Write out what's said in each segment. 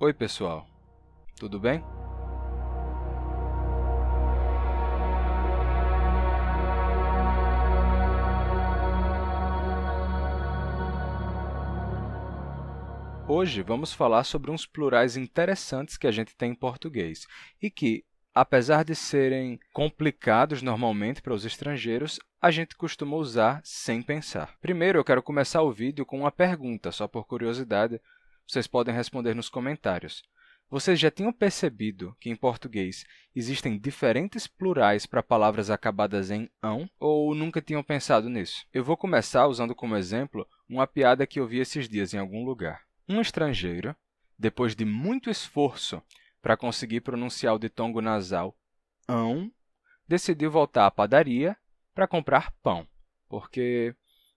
Oi, pessoal. Tudo bem? Hoje vamos falar sobre uns plurais interessantes que a gente tem em português e que, apesar de serem complicados normalmente para os estrangeiros, a gente costuma usar sem pensar. Primeiro, eu quero começar o vídeo com uma pergunta, só por curiosidade. Vocês podem responder nos comentários. Vocês já tinham percebido que, em português, existem diferentes plurais para palavras acabadas em -ão, ou nunca tinham pensado nisso? Eu vou começar usando como exemplo uma piada que eu vi esses dias em algum lugar. Um estrangeiro, depois de muito esforço para conseguir pronunciar o ditongo nasal ão, decidiu voltar à padaria para comprar pão, porque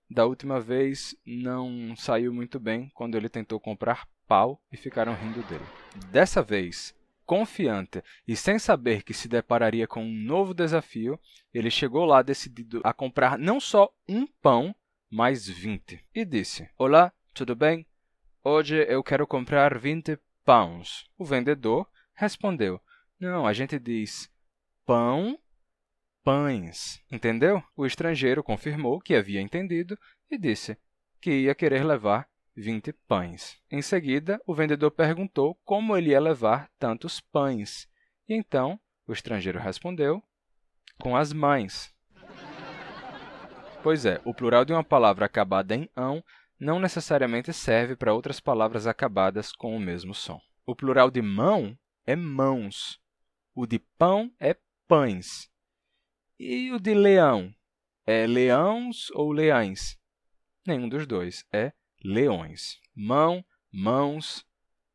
da última vez não saiu muito bem quando ele tentou comprar pau e ficaram rindo dele. Dessa vez, confiante e sem saber que se depararia com um novo desafio, ele chegou lá decidido a comprar não só um pão, mas 20. E disse: "Olá, tudo bem? Hoje eu quero comprar 20 pães." O vendedor respondeu: "Não, a gente diz pão, pães." Entendeu? O estrangeiro confirmou que havia entendido e disse que ia querer levar 20 pães. Em seguida, o vendedor perguntou como ele ia levar tantos pães. E então, o estrangeiro respondeu: "Com as mães." Pois é, o plural de uma palavra acabada em -ão não necessariamente serve para outras palavras acabadas com o mesmo som. O plural de mão é mãos, o de pão é pães. E o de leão é leãos ou leães? Nenhum dos dois, é leões. Mão, mãos,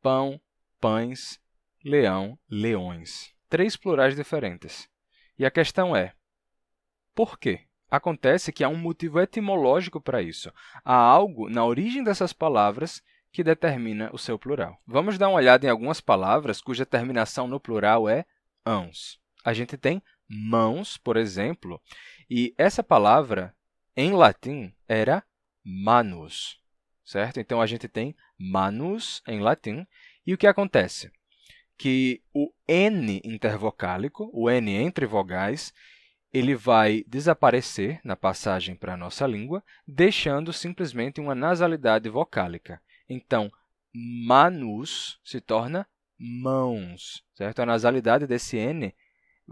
pão, pães, leão, leões. 3 plurais diferentes. E a questão é, por quê? Acontece que há um motivo etimológico para isso. Há algo na origem dessas palavras que determina o seu plural. Vamos dar uma olhada em algumas palavras cuja terminação no plural é -ãos. A gente tem mãos, por exemplo, e essa palavra, em latim, era manus, certo? Então, a gente tem manus em latim. E o que acontece? Que o N intervocálico, o N entre vogais, ele vai desaparecer na passagem para a nossa língua, deixando simplesmente uma nasalidade vocálica. Então, manus se torna mãos, certo? A nasalidade desse N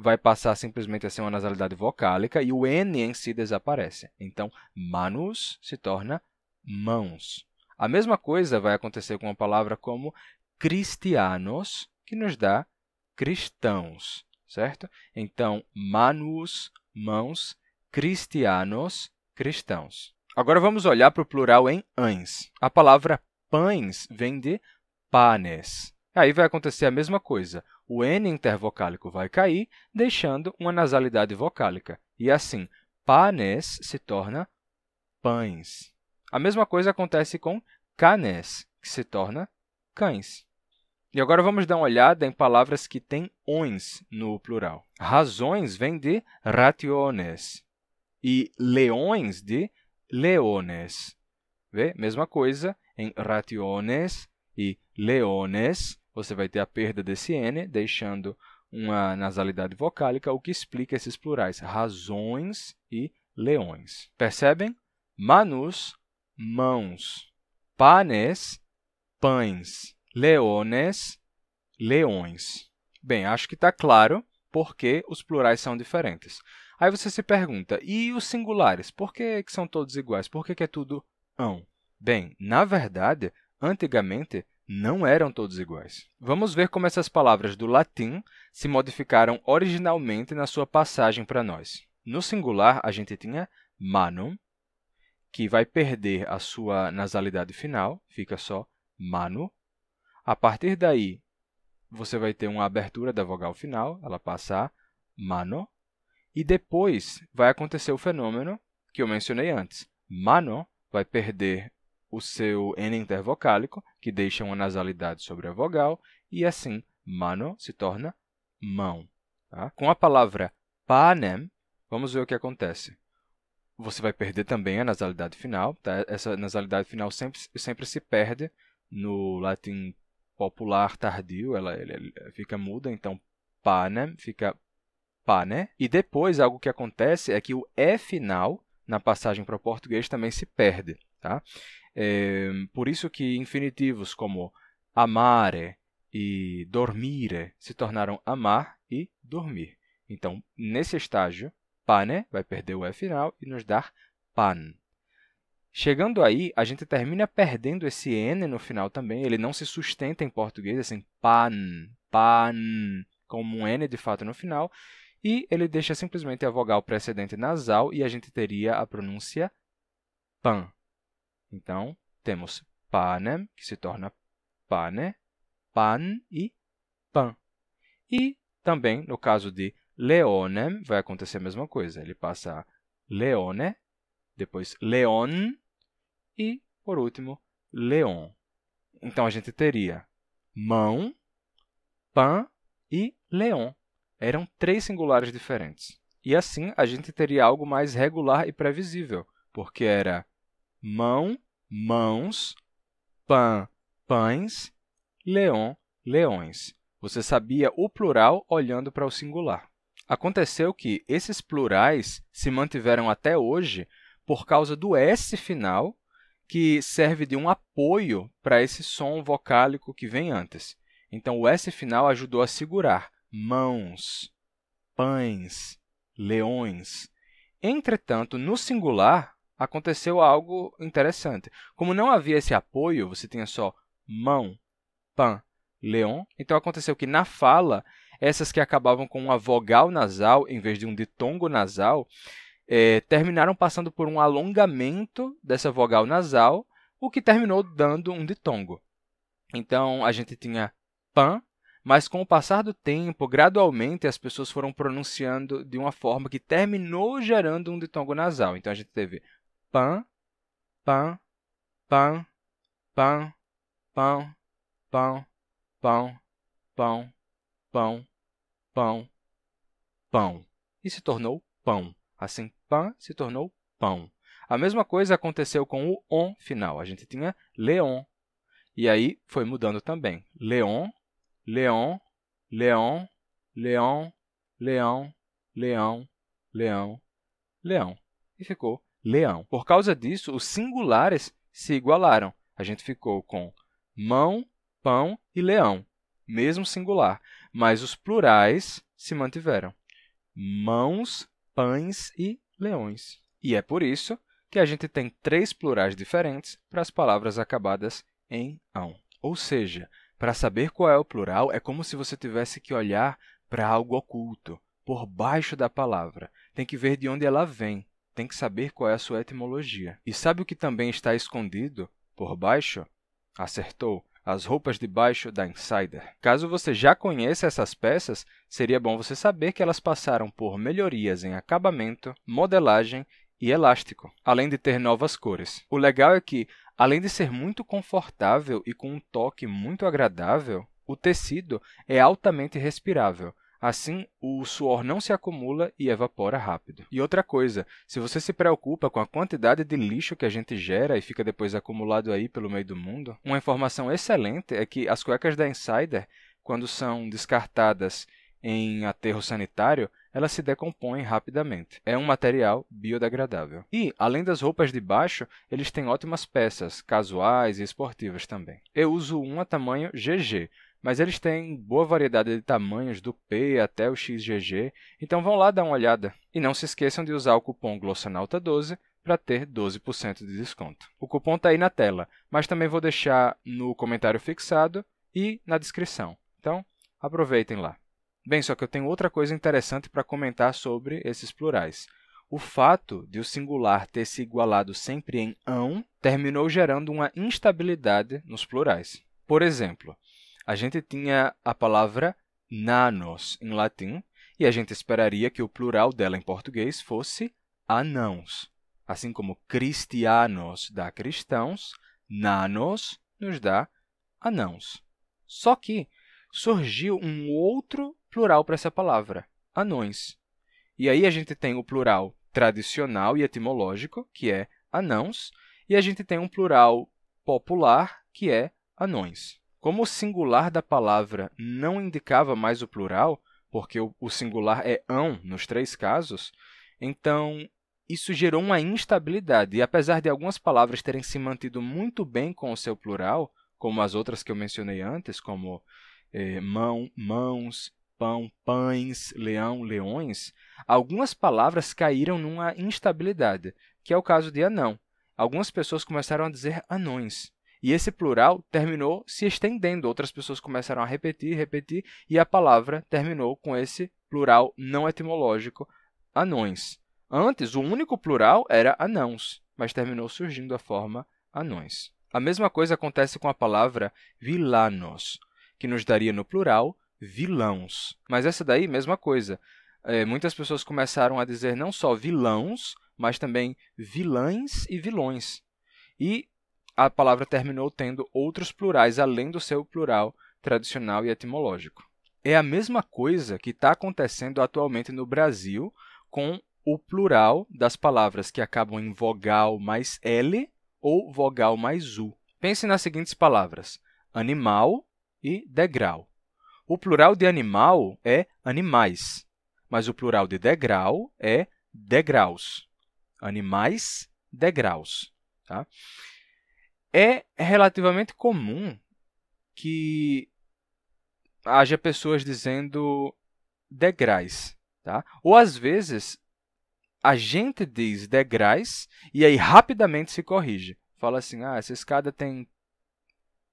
vai passar simplesmente a ser uma nasalidade vocálica e o N em si desaparece. Então, manus se torna mãos. A mesma coisa vai acontecer com uma palavra como cristianos, que nos dá cristãos, certo? Então, manus, mãos, cristianos, cristãos. Agora, vamos olhar para o plural em -ães. A palavra pães vem de panes. Aí vai acontecer a mesma coisa. O N intervocálico vai cair, deixando uma nasalidade vocálica. E assim, panes se torna pães. A mesma coisa acontece com canes, que se torna cães. E agora vamos dar uma olhada em palavras que têm -ões no plural. Razões vem de rationes e leões de leones. Vê? Mesma coisa em rationes e leones. Você vai ter a perda desse N, deixando uma nasalidade vocálica, o que explica esses plurais, razões e leões. Percebem? Manus, mãos. Panes, pães. Leones, leões. Bem, acho que está claro por que os plurais são diferentes. Aí você se pergunta, e os singulares? Por que são todos iguais? Por que é tudo -ão? Bem, na verdade, antigamente, não eram todos iguais. Vamos ver como essas palavras do latim se modificaram originalmente na sua passagem para nós. No singular, a gente tinha manum, que vai perder a sua nasalidade final, fica só manu. A partir daí, você vai ter uma abertura da vogal final, ela passa a mano, e depois vai acontecer o fenômeno que eu mencionei antes. Mano vai perder o seu N intervocálico, que deixa uma nasalidade sobre a vogal, e assim, mano se torna mão. Tá? Com a palavra panem, vamos ver o que acontece. Você vai perder também a nasalidade final. Tá? Essa nasalidade final sempre se perde no latim popular tardio, ela fica muda, então panem fica pane. E depois, algo que acontece é que o E final, na passagem para o português, também se perde. Tá? Por isso que infinitivos como amare e dormire se tornaram amar e dormir. Então, nesse estágio, pane vai perder o E final e nos dar pan. Chegando aí, a gente termina perdendo esse N no final também. Ele não se sustenta em português, assim, pan, pan, como um N de fato no final. E ele deixa simplesmente a vogal precedente nasal e a gente teria a pronúncia pan. Então, temos panem, que se torna pane, pan e pan. E também, no caso de leonem, vai acontecer a mesma coisa. Ele passa a leone, depois leon e, por último, leon. Então, a gente teria mão, pan e leon. Eram 3 singulares diferentes. E assim, a gente teria algo mais regular e previsível, porque era mão, mãos, pan, pães, leon, leões. Você sabia o plural olhando para o singular. Aconteceu que esses plurais se mantiveram até hoje por causa do S final, que serve de um apoio para esse som vocálico que vem antes. Então, o S final ajudou a segurar mãos, pães, leões. Entretanto, no singular, aconteceu algo interessante. Como não havia esse apoio, você tinha só mão, pan, leão. Então, aconteceu que na fala, essas que acabavam com uma vogal nasal em vez de um ditongo nasal, terminaram passando por um alongamento dessa vogal nasal, o que terminou dando um ditongo. Então, a gente tinha pan, mas com o passar do tempo, gradualmente, as pessoas foram pronunciando de uma forma que terminou gerando um ditongo nasal. Então, a gente teve pan, pan, pan, pan, pão, pão, pão, pão, pão, pão, pão. E se tornou pão. Assim, pan se tornou pão. A mesma coisa aconteceu com o on final. A gente tinha leon. E aí foi mudando também. Leon, leon, leon, leon, leão, leão, leão, leão. E ficou leão. Por causa disso, os singulares se igualaram. A gente ficou com mão, pão e leão, mesmo singular. Mas os plurais se mantiveram. Mãos, pães e leões. E é por isso que a gente tem 3 plurais diferentes para as palavras acabadas em ão. Ou seja, para saber qual é o plural, é como se você tivesse que olhar para algo oculto, por baixo da palavra. Tem que ver de onde ela vem, tem que saber qual é a sua etimologia. E sabe o que também está escondido por baixo? Acertou! As roupas de baixo da Insider. Caso você já conheça essas peças, seria bom você saber que elas passaram por melhorias em acabamento, modelagem e elástico, além de ter novas cores. O legal é que, além de ser muito confortável e com um toque muito agradável, o tecido é altamente respirável. Assim, o suor não se acumula e evapora rápido. E outra coisa, se você se preocupa com a quantidade de lixo que a gente gera e fica depois acumulado aí pelo meio do mundo, uma informação excelente é que as cuecas da Insider, quando são descartadas em aterro sanitário, elas se decompõem rapidamente. É um material biodegradável. E, além das roupas de baixo, eles têm ótimas peças, casuais e esportivas também. Eu uso um a tamanho GG, mas eles têm boa variedade de tamanhos, do P até o XGG, então vão lá dar uma olhada. E não se esqueçam de usar o cupom GLOSSANAUTA12 para ter 12% de desconto. O cupom está aí na tela, mas também vou deixar no comentário fixado e na descrição. Então, aproveitem lá. Bem, só que eu tenho outra coisa interessante para comentar sobre esses plurais. O fato de o singular ter se igualado sempre em ão terminou gerando uma instabilidade nos plurais. Por exemplo, a gente tinha a palavra nanos em latim e a gente esperaria que o plural dela em português fosse anãos. Assim como cristianos dá cristãos, nanos nos dá anãos. Só que surgiu um outro plural para essa palavra, anões. E aí a gente tem o plural tradicional e etimológico, que é anãos, e a gente tem um plural popular, que é anões. Como o singular da palavra não indicava mais o plural, porque o singular é ão nos 3 casos, então isso gerou uma instabilidade. E apesar de algumas palavras terem se mantido muito bem com o seu plural, como as outras que eu mencionei antes, como mão, mãos, pão, pães, leão, leões, algumas palavras caíram numa instabilidade, que é o caso de anão. Algumas pessoas começaram a dizer anões. E esse plural terminou se estendendo. Outras pessoas começaram a repetir, repetir, e a palavra terminou com esse plural não etimológico, anões. Antes, o único plural era anãos, mas terminou surgindo a forma anões. A mesma coisa acontece com a palavra vilanos, que nos daria no plural vilãos. Mas essa daí, mesma coisa. Muitas pessoas começaram a dizer não só vilãos, mas também vilãs e vilões. E a palavra terminou tendo outros plurais, além do seu plural tradicional e etimológico. É a mesma coisa que está acontecendo atualmente no Brasil com o plural das palavras que acabam em vogal mais L ou vogal mais U. Pense nas seguintes palavras: animal e degrau. O plural de animal é animais, mas o plural de degrau é degraus. Animais, degraus. Tá? É relativamente comum que haja pessoas dizendo degraus. Tá? Ou, às vezes, a gente diz degraus e aí rapidamente se corrige. Fala assim, essa escada tem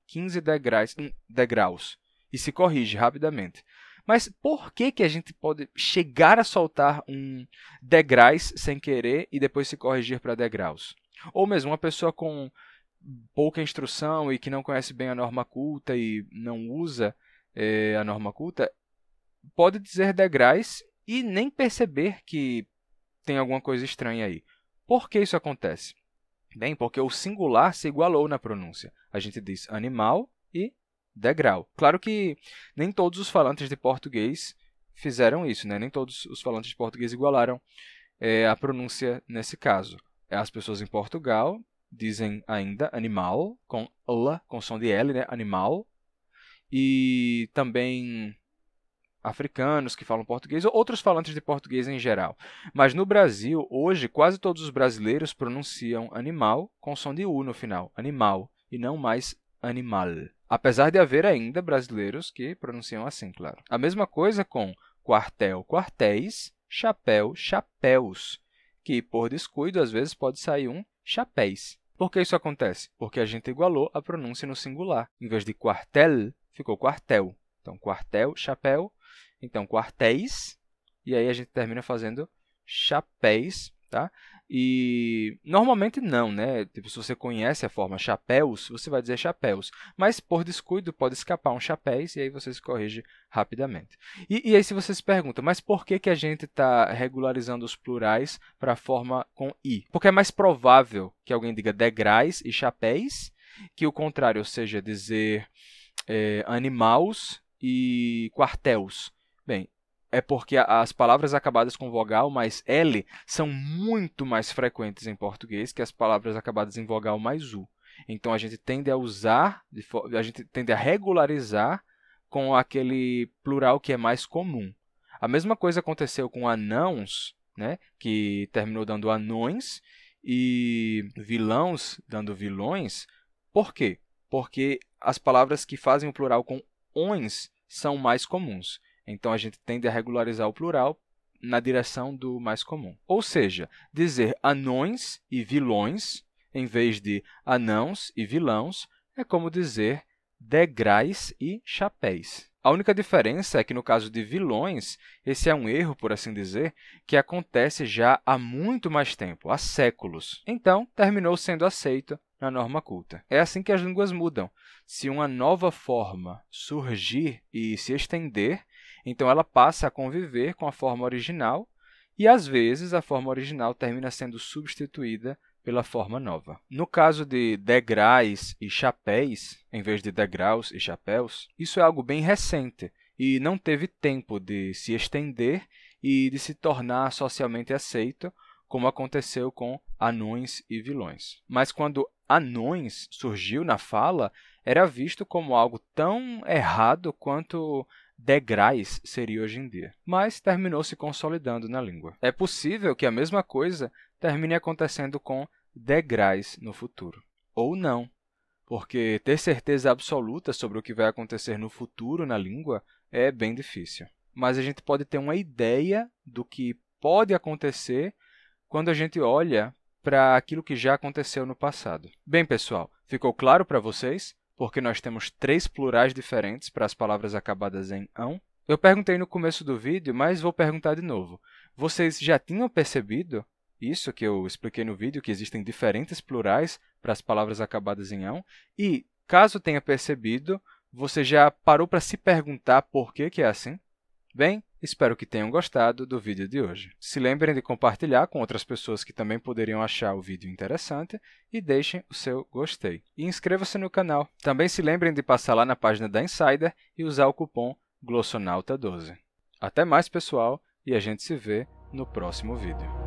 15 degraus, e se corrige rapidamente. Mas por que a gente pode chegar a soltar um degraus sem querer e depois se corrigir para degraus? Ou mesmo uma pessoa com pouca instrução e que não conhece bem a norma culta e não usa a norma culta, pode dizer degraus e nem perceber que tem alguma coisa estranha aí. Por que isso acontece? Bem, porque o singular se igualou na pronúncia. A gente diz animal e degrau. Claro que nem todos os falantes de português fizeram isso, né? Nem todos os falantes de português igualaram a pronúncia nesse caso. As pessoas em Portugal dizem ainda animal, com L, com som de L, né? Animal. E também africanos que falam português, ou outros falantes de português em geral. Mas no Brasil, hoje, quase todos os brasileiros pronunciam animal com som de U no final, animal, e não mais animal. Apesar de haver ainda brasileiros que pronunciam assim, claro. A mesma coisa com quartel, quartéis, chapéu, chapéus, que por descuido às vezes pode sair um chapéis. Por que isso acontece? Porque a gente igualou a pronúncia no singular. Em vez de quartel, ficou quartel. Então, quartel, chapéu. Então, quartéis, e aí a gente termina fazendo chapéis, tá? E normalmente não, né? Tipo, se você conhece a forma chapéus, você vai dizer chapéus. Mas, por descuido, pode escapar um chapéis e aí você se corrige rapidamente. E aí, se você se pergunta, mas por que a gente está regularizando os plurais para a forma com i? Porque é mais provável que alguém diga degraus e chapéis, que o contrário, ou seja, dizer animaus e quartéus. Bem, é porque as palavras acabadas com vogal mais L são muito mais frequentes em português que as palavras acabadas em vogal mais U. Então, a gente tende a usar, a gente tende a regularizar com aquele plural que é mais comum. A mesma coisa aconteceu com anãos, né, que terminou dando anões, e vilãos dando vilões. Por quê? Porque as palavras que fazem o plural com ões são mais comuns. Então, a gente tende a regularizar o plural na direção do mais comum. Ou seja, dizer anões e vilões, em vez de anãos e vilãos, é como dizer degraus e chapéus. A única diferença é que, no caso de vilões, esse é um erro, por assim dizer, que acontece já há muito mais tempo, há séculos. Então, terminou sendo aceito na norma culta. É assim que as línguas mudam. Se uma nova forma surgir e se estender, então ela passa a conviver com a forma original e, às vezes, a forma original termina sendo substituída pela forma nova. No caso de degraus e chapéus, em vez de degraus e chapéus, isso é algo bem recente e não teve tempo de se estender e de se tornar socialmente aceito, como aconteceu com anões e vilões. Mas quando anões surgiu na fala, era visto como algo tão errado quanto degraus seria hoje em dia, mas terminou se consolidando na língua. É possível que a mesma coisa termine acontecendo com degraus no futuro. Ou não, porque ter certeza absoluta sobre o que vai acontecer no futuro na língua é bem difícil. Mas a gente pode ter uma ideia do que pode acontecer quando a gente olha para aquilo que já aconteceu no passado. Bem, pessoal, ficou claro para vocês? Porque nós temos 3 plurais diferentes para as palavras acabadas em ão. Eu perguntei no começo do vídeo, mas vou perguntar de novo. Vocês já tinham percebido isso que eu expliquei no vídeo, que existem diferentes plurais para as palavras acabadas em ão? E, caso tenha percebido, você já parou para se perguntar por que é assim? Bem, espero que tenham gostado do vídeo de hoje. Se lembrem de compartilhar com outras pessoas que também poderiam achar o vídeo interessante e deixem o seu gostei. E inscreva-se no canal. Também se lembrem de passar lá na página da Insider e usar o cupom Glossonauta12. Até mais, pessoal, e a gente se vê no próximo vídeo.